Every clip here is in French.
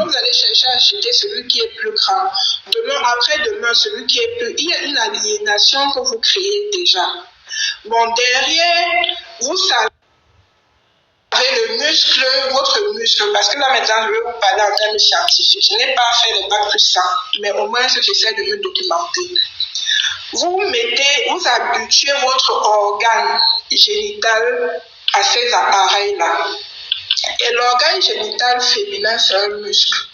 vous allez chercher à acheter celui qui est plus grand. Demain, après-demain, celui qui est plus... Il y a une aliénation que vous créez déjà. Bon, derrière, vous savez le muscle, votre muscle, parce que là maintenant, je vais vous parler en termes scientifiques. Je n'ai pas fait le bac plus 100, mais au moins, j'essaie de me documenter. Vous habituez votre organe génital à ces appareils-là. Et l'organe génital féminin, c'est un muscle.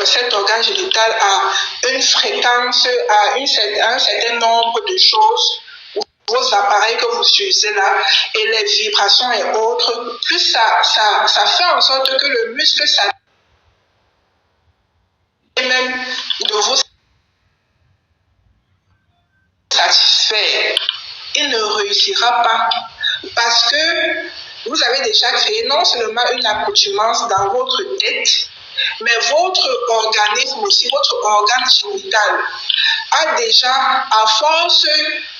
Cet organe génital a une fréquence, a un certain nombre de choses, vos appareils que vous utilisez là, et les vibrations et autres, plus ça fait en sorte que le muscle même de vous satisfaire. Il ne réussira pas parce que vous avez déjà créé non seulement une accoutumance dans votre tête, mais votre organisme aussi, votre organe génital a déjà, à force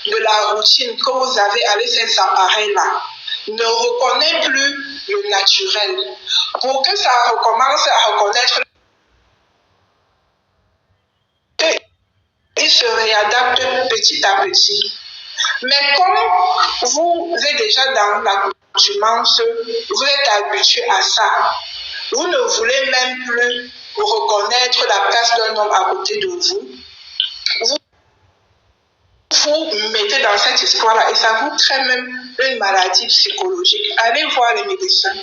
de la routine que vous avez avec ces appareils-là, ne reconnaît plus le naturel. Pour que ça recommence à reconnaître, il se réadapte petit à petit. Mais comme vous êtes déjà dans l'accoutumance, vous êtes habitué à ça, vous ne voulez même plus reconnaître la place d'un homme à côté de vous. Vous mettez dans cette histoire-là et ça vous crée même une maladie psychologique. Allez voir les médecins.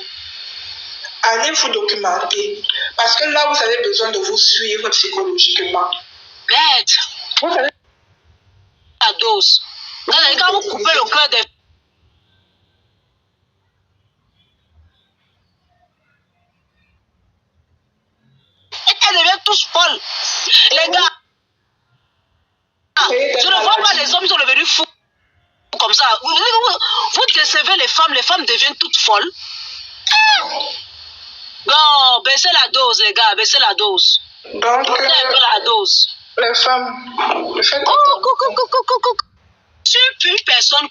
Allez vous documenter. Parce que là, vous avez besoin de vous suivre psychologiquement. Maître, vous avez la dose. Quand vous coupez le cœur des... Elles deviennent tous folles. Les gars, je ne vois pas les hommes, ils sont devenus fous comme ça. Vous décevez les femmes deviennent toutes folles. Bon, baissez la dose, les gars, baissez la dose. Donc, baissez un peu la dose. Les femmes, le fait Je suis une personne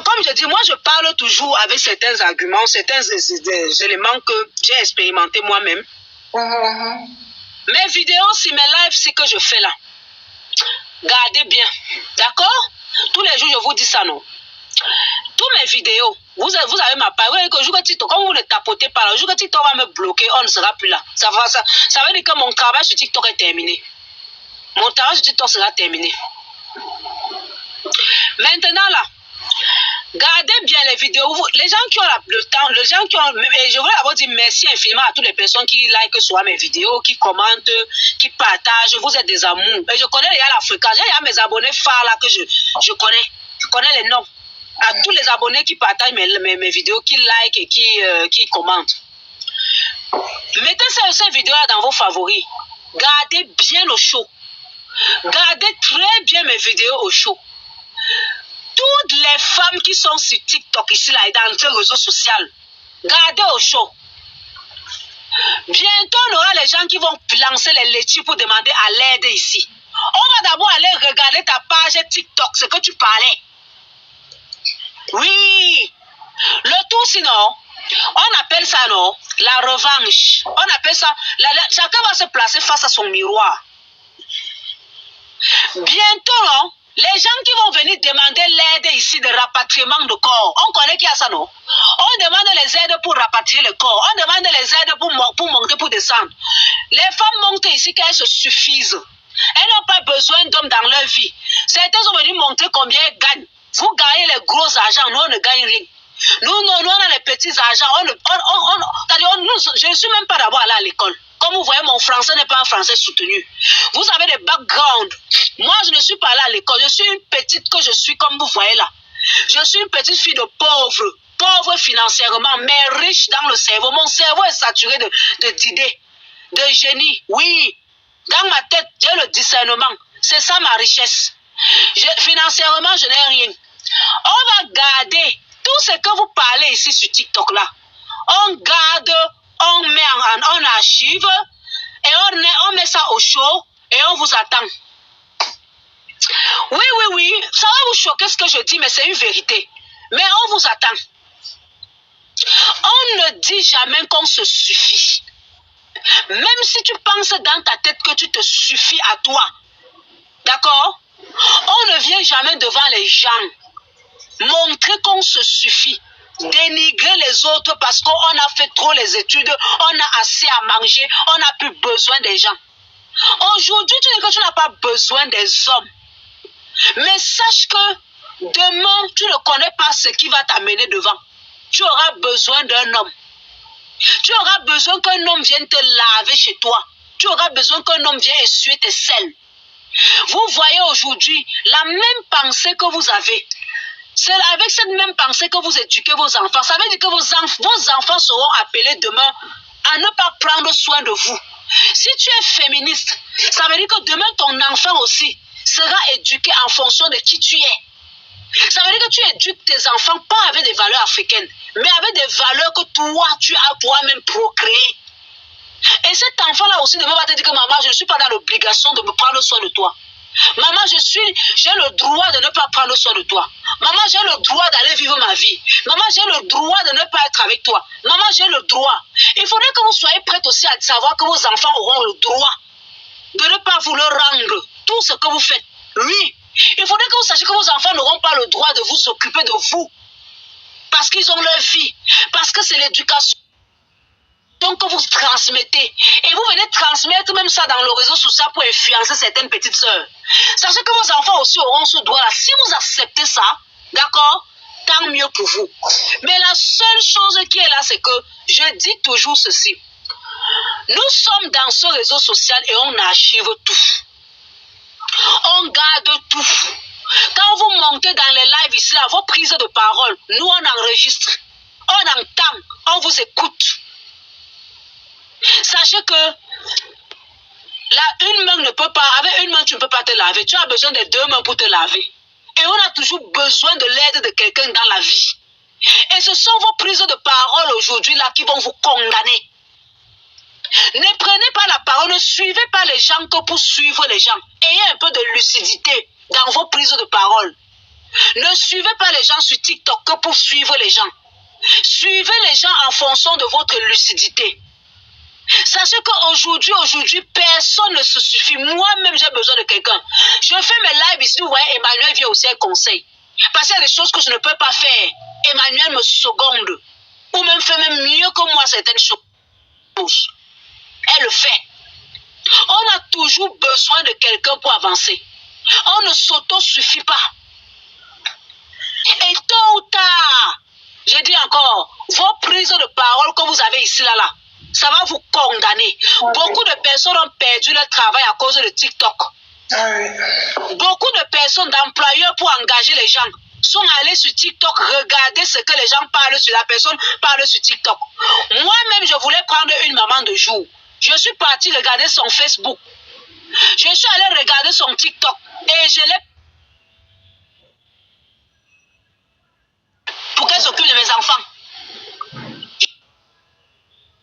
comme je dis, moi je parle toujours avec certains arguments, certains éléments que j'ai expérimenté moi-même. Mes vidéos, si mes lives, c'est que je fais là. Gardez bien, d'accord? Tous les jours, je vous dis ça, non? Tous mes vidéos, vous avez ma page. Vous voyez que le jour que TikTok, comme vous ne tapotez pas, le jour que TikTok va me bloquer, on ne sera plus là. Ça veut dire que mon travail sur TikTok est terminé. Mon travail sur TikTok sera terminé. Maintenant, là, gardez bien les vidéos. Les gens qui ont le temps, les gens qui ont... Je voulais d'abord dire merci infiniment à toutes les personnes qui likent soit mes vidéos, qui commentent, qui partagent. Vous êtes des amours. Et je connais déjà la fréquence. Il y a mes abonnés phares là que je connais. Je connais les noms. À tous les abonnés qui partagent mes vidéos, qui likent et qui commentent. Mettez ces vidéos-là dans vos favoris. Gardez bien au chaud. Gardez très bien mes vidéos au chaud. Toutes les femmes qui sont sur TikTok ici là et dans ces réseaux sociaux, gardez au chaud. Bientôt, on aura les gens qui vont lancer les laitiers pour demander à l'aide ici. On va d'abord aller regarder ta page TikTok, ce que tu parlais. Oui. Le tout sinon, on appelle ça non, la revanche. On appelle ça, chacun va se placer face à son miroir. Bientôt, non, les gens qui vont venir demander l'aide ici de rapatriement de corps, on connaît qui a ça, non? On demande les aides pour rapatrier le corps, on demande les aides pour monter, pour descendre. Les femmes montent ici qu'elles se suffisent. Elles n'ont pas besoin d'hommes dans leur vie. Certains sont venus montrer combien elles gagnent. Vous gagnez les gros argents, nous on ne gagne rien. Nous on a les petits argents. Je ne suis même pas d'abord allé à l'école. Comme vous voyez, mon français n'est pas un français soutenu. Vous avez des backgrounds. Moi, je ne suis pas allée à l'école. Je suis une petite que je suis, comme vous voyez là. Je suis une petite fille de pauvre financièrement, mais riche dans le cerveau. Mon cerveau est saturé d'idées, de génie. Oui, dans ma tête, j'ai le discernement. C'est ça ma richesse. Financièrement, je n'ai rien. On va garder tout ce que vous parlez ici sur TikTok là. On garde, on met en archive et on met ça au chaud et on vous attend. Oui, ça va vous choquer ce que je dis, mais c'est une vérité. Mais on vous attend. On ne dit jamais qu'on se suffit. Même si tu penses dans ta tête que tu te suffis à toi, d'accord? On ne vient jamais devant les gens montrer qu'on se suffit, dénigrer les autres parce qu'on a fait trop les études, on a assez à manger, on n'a plus besoin des gens. Aujourd'hui, tu dis que tu n'as pas besoin des hommes. Mais sache que demain, tu ne connais pas ce qui va t'amener devant. Tu auras besoin d'un homme. Tu auras besoin qu'un homme vienne te laver chez toi. Tu auras besoin qu'un homme vienne essuyer tes selles. Vous voyez aujourd'hui la même pensée que vous avez. C'est avec cette même pensée que vous éduquez vos enfants. Ça veut dire que vos enfants seront appelés demain à ne pas prendre soin de vous. Si tu es féministe, ça veut dire que demain ton enfant aussi sera éduqué en fonction de qui tu es. Ça veut dire que tu éduques tes enfants pas avec des valeurs africaines, mais avec des valeurs que toi, tu as toi-même procréées. Et cet enfant-là aussi ne peut pas te dire que maman, je ne suis pas dans l'obligation de me prendre soin de toi. Maman, j'ai le droit de ne pas prendre soin de toi. Maman, j'ai le droit d'aller vivre ma vie. Maman, j'ai le droit de ne pas être avec toi. Maman, j'ai le droit. Il faudrait que vous soyez prête aussi à savoir que vos enfants auront le droit de ne pas vous leur rendre tout ce que vous faites. Oui, il faudrait que vous sachiez que vos enfants n'auront pas le droit de vous occuper de vous. Parce qu'ils ont leur vie. Parce que c'est l'éducation que vous transmettez. Et vous venez transmettre même ça dans le réseau social pour influencer certaines petites sœurs. Sachez que vos enfants aussi auront ce droit-là. Si vous acceptez ça, d'accord, tant mieux pour vous. Mais la seule chose qui est là, c'est que je dis toujours ceci. Nous sommes dans ce réseau social et on archive tout. On garde tout. Quand vous montez dans les lives ici, là, vos prises de parole, nous on enregistre. On entend, on vous écoute. Sachez que une main ne peut pas, avec une main tu ne peux pas te laver. Tu as besoin de deux mains pour te laver. Et on a toujours besoin de l'aide de quelqu'un dans la vie. Et ce sont vos prises de parole aujourd'hui là qui vont vous condamner. Ne prenez pas la parole, ne suivez pas les gens que pour suivre les gens. Ayez un peu de lucidité dans vos prises de parole. Ne suivez pas les gens sur TikTok que pour suivre les gens. Suivez les gens en fonction de votre lucidité. Sachez qu'aujourd'hui, personne ne se suffit. Moi-même, j'ai besoin de quelqu'un. Je fais mes lives ici, vous voyez, Emmanuel vient aussi un conseil. Parce qu'il y a des choses que je ne peux pas faire. Emmanuel me seconde. Ou même fait même mieux que moi certaines choses. Elle le fait. On a toujours besoin de quelqu'un pour avancer. On ne s'auto-suffit pas. Et tôt ou tard, je dis encore, vos prises de parole que vous avez ici, là, ça va vous condamner. Okay. Beaucoup de personnes ont perdu leur travail à cause de TikTok. Beaucoup de personnes, d'employeurs pour engager les gens, sont allés sur TikTok regarder ce que les gens parlent sur la personne, parlent sur TikTok. Moi-même, je voulais prendre une maman de jour. Je suis partie regarder son Facebook. Je suis allée regarder son TikTok. Et je l'ai... pour qu'elle s'occupe de mes enfants.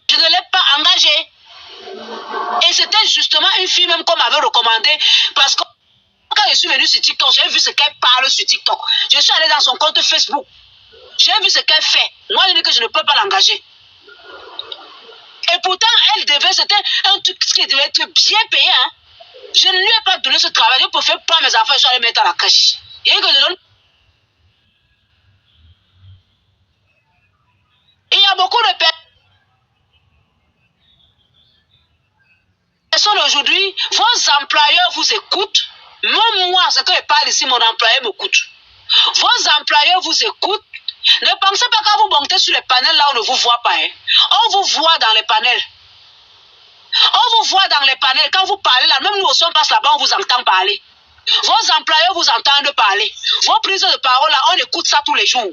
Je ne l'ai pas engagée. Et c'était justement une fille même qu'on m'avait recommandé. Parce que quand je suis venue sur TikTok, j'ai vu ce qu'elle parle sur TikTok. Je suis allée dans son compte Facebook. J'ai vu ce qu'elle fait. Moi, je dis que je ne peux pas l'engager. Et pourtant, c'était un truc qui devait être bien payé. Hein. Je ne lui ai pas donné ce travail. Je préfère prendre mes enfants et je vais les mettre à la cache. Et il y a beaucoup de personnes aujourd'hui, vos employeurs vous écoutent. Même moi, ce que je parle ici, mon employeur m'écoute. Vos employeurs vous écoutent. Ne pensez pas quand vous montez sur les panels, là, on ne vous voit pas. Hein. On vous voit dans les panels. On vous voit dans les panels. Quand vous parlez là, même nous aussi, on passe là-bas, on vous entend parler. Vos employeurs vous entendent parler. Vos prises de parole, là, on écoute ça tous les jours.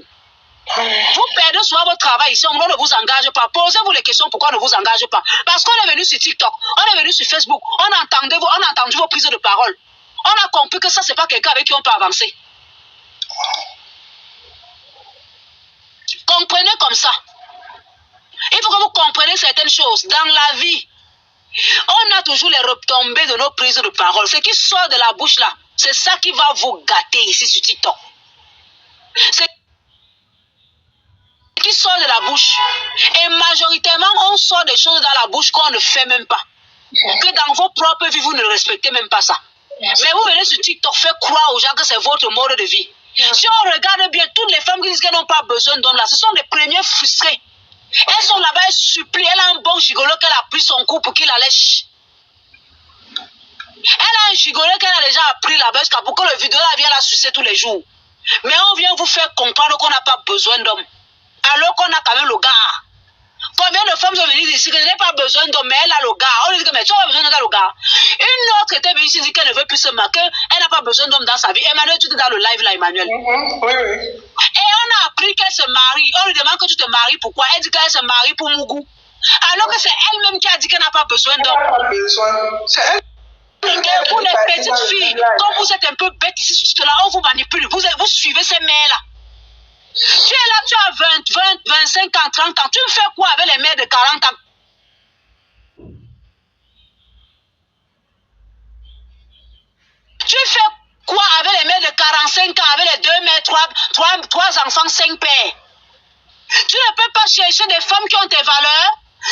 Vous perdez souvent votre travail ici, on ne vous engage pas. Posez-vous les questions pourquoi on ne vous engage pas. Parce qu'on est venu sur TikTok, on est venu sur Facebook, on a entendu vos prises de parole. On a compris que ça, ce n'est pas quelqu'un avec qui on peut avancer. Comprenez comme ça. Il faut que vous compreniez certaines choses. Dans la vie, on a toujours les retombées de nos prises de parole. Ce qui sort de la bouche là, C'est ça qui va vous gâter ici sur TikTok. C'est qui sort de la bouche. Et majoritairement, on sort des choses dans la bouche qu'on ne fait même pas. Que dans vos propres vies, vous ne respectez même pas ça. Mais vous venez sur TikTok faire croire aux gens que c'est votre mode de vie. Si on regarde bien, toutes les femmes qui disent qu'elles n'ont pas besoin d'hommes là, ce sont les premières frustrées. Elles sont là-bas, elles supplient, elle a un bon gigolo qu'elle a pris son cou pour qu'il la lèche. Elle a un gigolo qu'elle a déjà appris là-bas pour que le vidéo vienne la sucer tous les jours. Mais on vient vous faire comprendre qu'on n'a pas besoin d'hommes. Alors qu'on a quand même le gars. Combien de femmes sont venues ici que je n'ai pas besoin d'hommes, mais elle a le gars. On lui dit que mais tu n'as pas besoin d'un le gars. Une autre était venue ici dire qu'elle ne veut plus se marquer, elle n'a pas besoin d'hommes dans sa vie. Emmanuel, tu es dans le live là, Emmanuel. Oui. Et on a appris qu'elle se marie. On lui demande que tu te maries pourquoi. Elle dit qu'elle se marie pour Mougou. Alors que c'est elle-même qui a dit qu'elle n'a pas besoin d'hommes. Elle n'a pas besoin. C'est elle. Et pour les petites filles, comme vous êtes un peu bêtes ici sur tout là, on vous manipule. Vous suivez ces mères là. Tu es là, tu as 20, 25 ans, 30 ans. Tu fais quoi avec les mères de 40 ans? Tu fais quoi avec les mères de 45 ans, avec les 2 mères, 3 enfants, 5 pères? Tu ne peux pas chercher des femmes qui ont tes valeurs.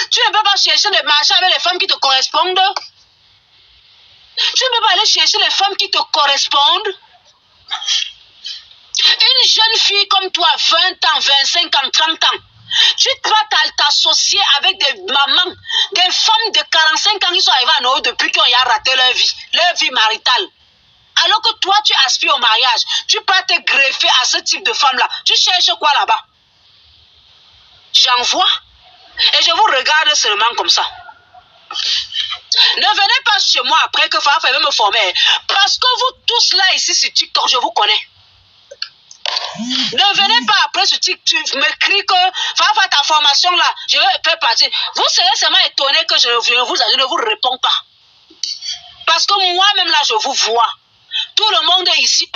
Tu ne peux pas chercher de marcher avec les femmes qui te correspondent. Tu ne peux pas aller chercher les femmes qui te correspondent. Une jeune fille comme toi, 20 ans, 25 ans, 30 ans, tu vas t'associer avec des mamans, des femmes de 45 ans qui sont arrivées à Noël depuis qu'ils ont raté leur vie maritale. Alors que toi, tu aspires au mariage, tu peux te greffer à ce type de femme-là. Tu cherches quoi là-bas? J'en vois. Et je vous regarde seulement comme ça. Ne venez pas chez moi après que Fafa veut me former. Parce que vous tous là ici sur TikTok, je vous connais. Ne venez pas après sur TikTok, tu me cries que Fafa ta formation là, je vais faire partie. Vous serez seulement étonné que je ne vous réponds pas. Parce que moi-même là, je vous vois. Tout le monde est ici.